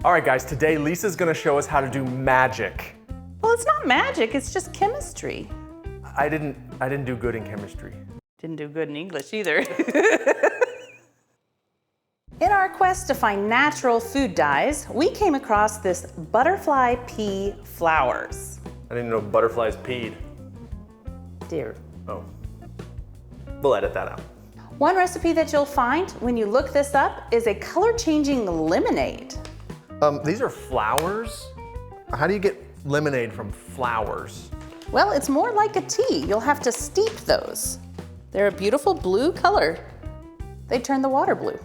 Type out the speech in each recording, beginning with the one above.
All right, guys, today Lisa's gonna show us how to do magic. Well, it's not magic, it's just chemistry. I didn't do good in chemistry. Didn't do good in English either. In our quest to find natural food dyes, we came across this Butterfly Pea Flowers. I didn't know butterflies peed. Dear. Oh. We'll edit that out. One recipe that you'll find when you look this up is a color-changing lemonade. These are flowers? How do you get lemonade from flowers? Well, it's more like a tea. You'll have to steep those. They're a beautiful blue color. They turn the water blue.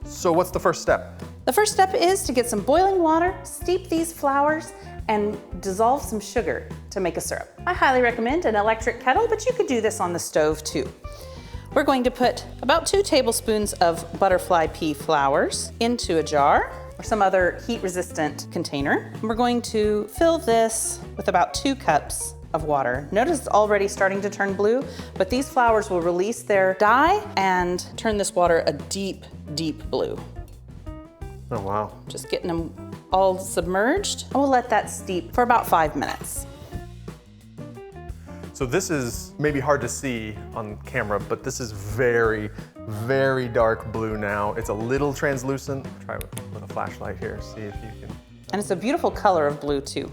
So what's the first step? The first step is to get some boiling water, steep these flowers, and dissolve some sugar to make a syrup. I highly recommend an electric kettle, but you could do this on the stove too. We're going to put about 2 tablespoons of butterfly pea flowers into a jar or some other heat-resistant container. And we're going to fill this with about 2 cups of water. Notice it's already starting to turn blue, but these flowers will release their dye and turn this water a deep, deep blue. Oh, wow. Just getting them all submerged. And we'll let that steep for about 5 minutes. So this is maybe hard to see on camera, but this is very, very dark blue now. It's a little translucent. Try with a flashlight here, see if you can. And it's a beautiful color of blue too.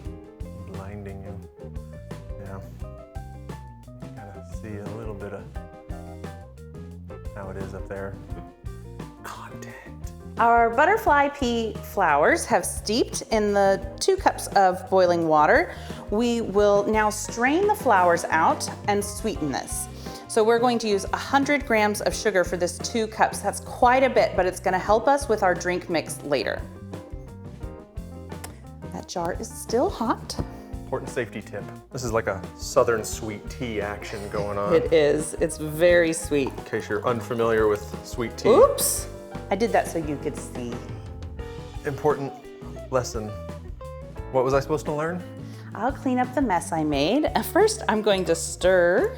Blinding you. Yeah. Gotta see a little bit of how it is up there. Content. Our butterfly pea flowers have steeped in the 2 cups of boiling water. We will now strain the flowers out and sweeten this. So we're going to use 100 grams of sugar for this 2 cups. That's quite a bit, but it's gonna help us with our drink mix later. That jar is still hot. Important safety tip. This is like a southern sweet tea action going on. It is, it's very sweet. In case you're unfamiliar with sweet tea. Oops, I did that so you could see. Important lesson. What was I supposed to learn? I'll clean up the mess I made. First, I'm going to stir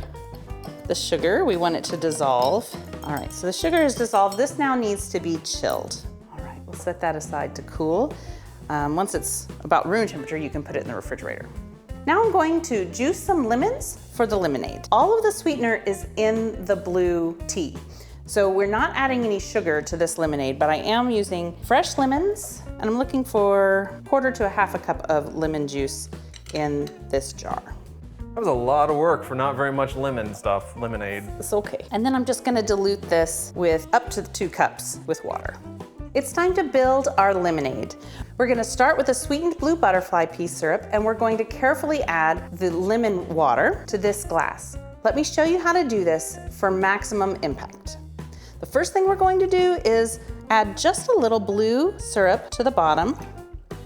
the sugar. We want it to dissolve. All right, so the sugar is dissolved. This now needs to be chilled. All right, we'll set that aside to cool. Once it's about room temperature, you can put it in the refrigerator. Now I'm going to juice some lemons for the lemonade. All of the sweetener is in the blue tea. So we're not adding any sugar to this lemonade, but I am using fresh lemons, and I'm looking for 1/4 to 1/2 cup of lemon juice in this jar. That was a lot of work for not very much lemonade. It's okay. And then I'm just gonna dilute this with up to 2 cups with water. It's time to build our lemonade. We're gonna start with a sweetened blue butterfly pea syrup, and we're going to carefully add the lemon water to this glass. Let me show you how to do this for maximum impact. The first thing we're going to do is add just a little blue syrup to the bottom.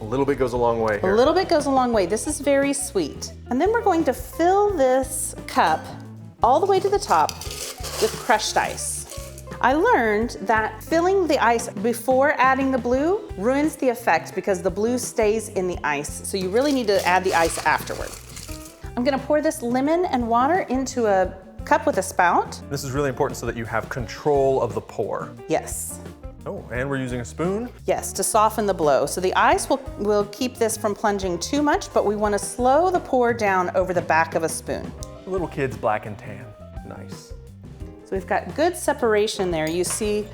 A little bit goes a long way here. A little bit goes a long way. This is very sweet. And then we're going to fill this cup all the way to the top with crushed ice. I learned that filling the ice before adding the blue ruins the effect because the blue stays in the ice. So you really need to add the ice afterward. I'm gonna pour this lemon and water into a cup with a spout. This is really important so that you have control of the pour. Yes. Oh, and we're using a spoon? Yes, to soften the blow. So the ice will keep this from plunging too much, but we want to slow the pour down over the back of a spoon. Little kids black and tan. Nice. So we've got good separation there. You see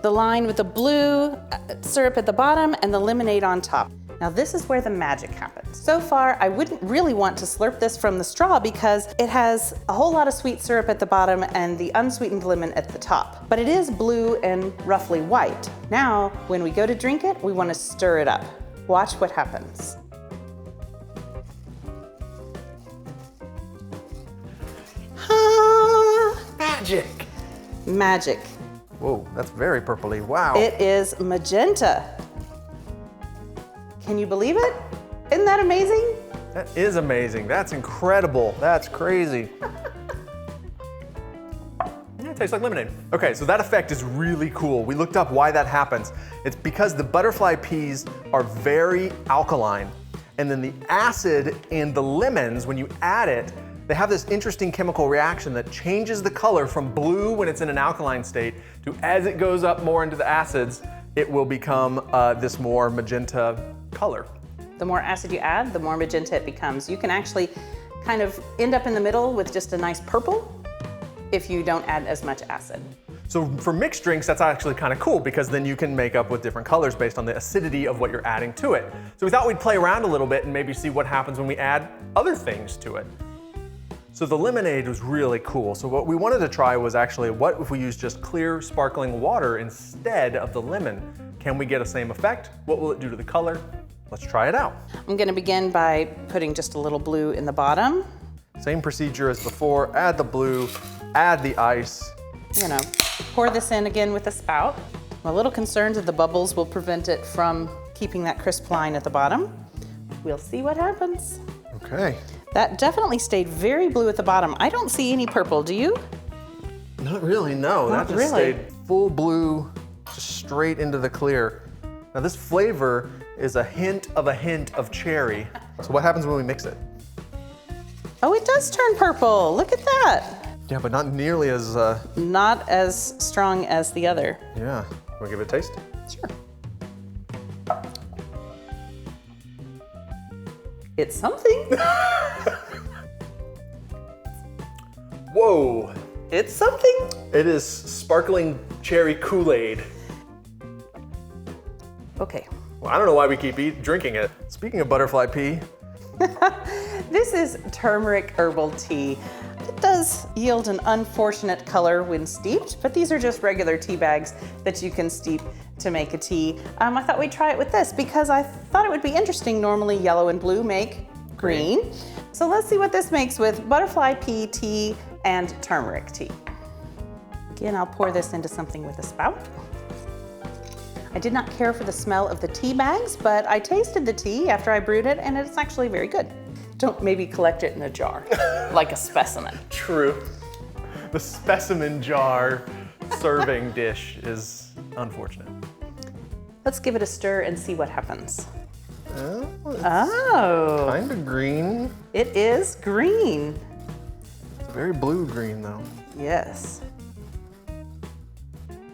the line with the blue syrup at the bottom and the lemonade on top. Now this is where the magic happens. So far, I wouldn't really want to slurp this from the straw because it has a whole lot of sweet syrup at the bottom and the unsweetened lemon at the top. But it is blue and roughly white. Now, when we go to drink it, we want to stir it up. Watch what happens. Magic. Magic. Whoa, that's very purpley. Wow. It is magenta. Can you believe it? Isn't that amazing? That is amazing. That's incredible. That's crazy. Yeah, it tastes like lemonade. Okay, so that effect is really cool. We looked up why that happens. It's because the butterfly peas are very alkaline, and then the acid in the lemons, when you add it, they have this interesting chemical reaction that changes the color from blue when it's in an alkaline state to, as it goes up more into the acids, it will become this more magenta color. The more acid you add, the more magenta it becomes. You can actually kind of end up in the middle with just a nice purple if you don't add as much acid. So for mixed drinks, that's actually kind of cool because then you can make up with different colors based on the acidity of what you're adding to it. So we thought we'd play around a little bit and maybe see what happens when we add other things to it. So the lemonade was really cool. So what we wanted to try was actually, what if we use just clear sparkling water instead of the lemon? Can we get a same effect? What will it do to the color? Let's try it out. I'm gonna begin by putting just a little blue in the bottom. Same procedure as before, add the blue, add the ice. I'm gonna pour this in again with a spout. I'm a little concerned that the bubbles will prevent it from keeping that crisp line at the bottom. We'll see what happens. Okay. That definitely stayed very blue at the bottom. I don't see any purple, do you? Not really, no. Not that just really. stayed full blue, just straight into the clear. Now this flavor is a hint of cherry. So what happens when we mix it? Oh, it does turn purple. Look at that. Yeah, but not nearly as, Not as strong as the other. yeah. Want to give it a taste? Sure. It's something. Whoa. It's something. It is sparkling cherry Kool-Aid. Okay. Well, I don't know why we keep drinking it. Speaking of butterfly pea, This is turmeric herbal tea. It does yield an unfortunate color when steeped, but these are just regular tea bags that you can steep to make a tea. I thought we'd try it with this because I thought it would be interesting. Normally yellow and blue make green. So let's see what this makes with butterfly pea tea and turmeric tea. Again, I'll pour this into something with a spout. I did not care for the smell of the tea bags, but I tasted the tea after I brewed it and it's actually very good. Don't maybe collect it in a jar, like a specimen. true. The specimen jar serving dish is unfortunate. Let's give it a stir and see what happens. Oh, it's Oh, kind of green. it is green. It's very blue green though. Yes.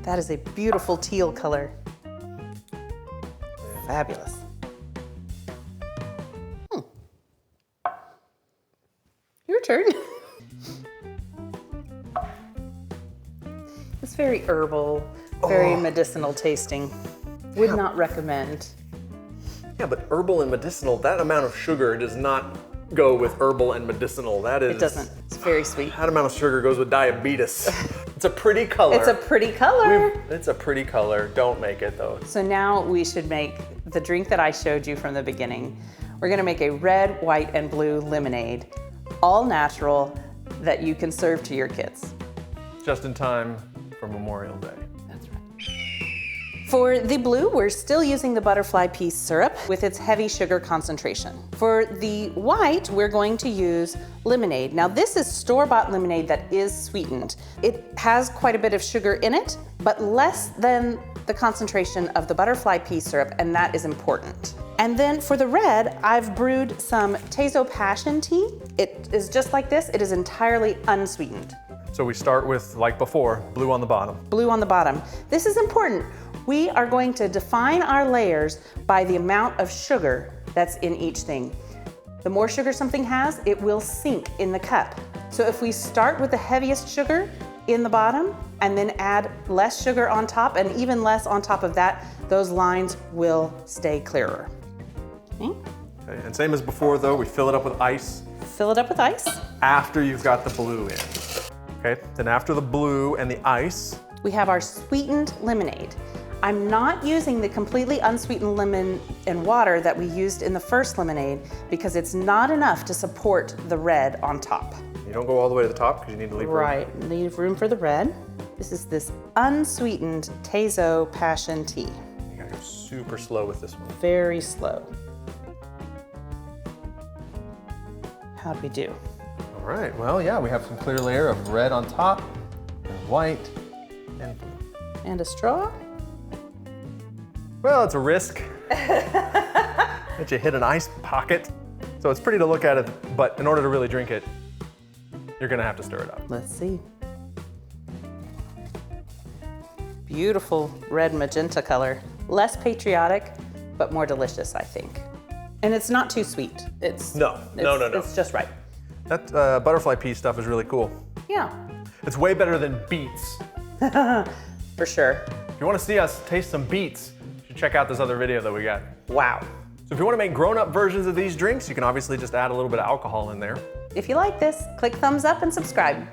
That is a beautiful teal color. Fabulous. Your turn. It's very herbal, very medicinal tasting. Would not recommend. Yeah, but herbal and medicinal, that amount of sugar does not go with herbal and medicinal. That is. It doesn't. It's very sweet. That amount of sugar goes with diabetes. It's a pretty color. It's a pretty color. It's a pretty color. Don't make it though. So now we should make the drink that I showed you from the beginning. We're gonna make a red, white, and blue lemonade, all natural, that you can serve to your kids. Just in time for Memorial Day. That's right. For the blue, we're still using the butterfly pea syrup with its heavy sugar concentration. For the white, we're going to use lemonade. Now this is store-bought lemonade that is sweetened. It has quite a bit of sugar in it, but less than the concentration of the butterfly pea syrup, and that is important. And then for the red, I've brewed some Tezo Passion tea. It is just like this, it is entirely unsweetened. So we start with, like before, blue on the bottom. Blue on the bottom. This is important. We are going to define our layers by the amount of sugar that's in each thing. The more sugar something has, it will sink in the cup. So if we start with the heaviest sugar in the bottom and then add less sugar on top and even less on top of that, those lines will stay clearer. Okay. Okay, and same as before though, we fill it up with ice Fill it up with ice. after you've got the blue in. Okay, then after the blue and the ice, We have our sweetened lemonade. I'm not using the completely unsweetened lemon and water that we used in the first lemonade because it's not enough to support the red on top. you don't go all the way to the top because you need to leave room. Right, leave room for the red. This is this unsweetened Tezo Passion tea. You gotta go super slow with this one. Very slow. How'd we do? All right, well, yeah, we have some clear layer of red on top, and white, and blue. And a straw? Well, it's a risk that you hit an ice pocket. So it's pretty to look at it, but in order to really drink it, you're gonna have to stir it up. Let's see. beautiful red magenta color. Less patriotic, but more delicious, I think. And it's not too sweet. No. It's just right. That butterfly pea stuff is really cool. Yeah, It's way better than beets. for sure. If you want to see us taste some beets, you should check out this other video that we got. Wow. So if you want to make grown-up versions of these drinks, you can obviously just add a little bit of alcohol in there. If you like this, click thumbs up and subscribe.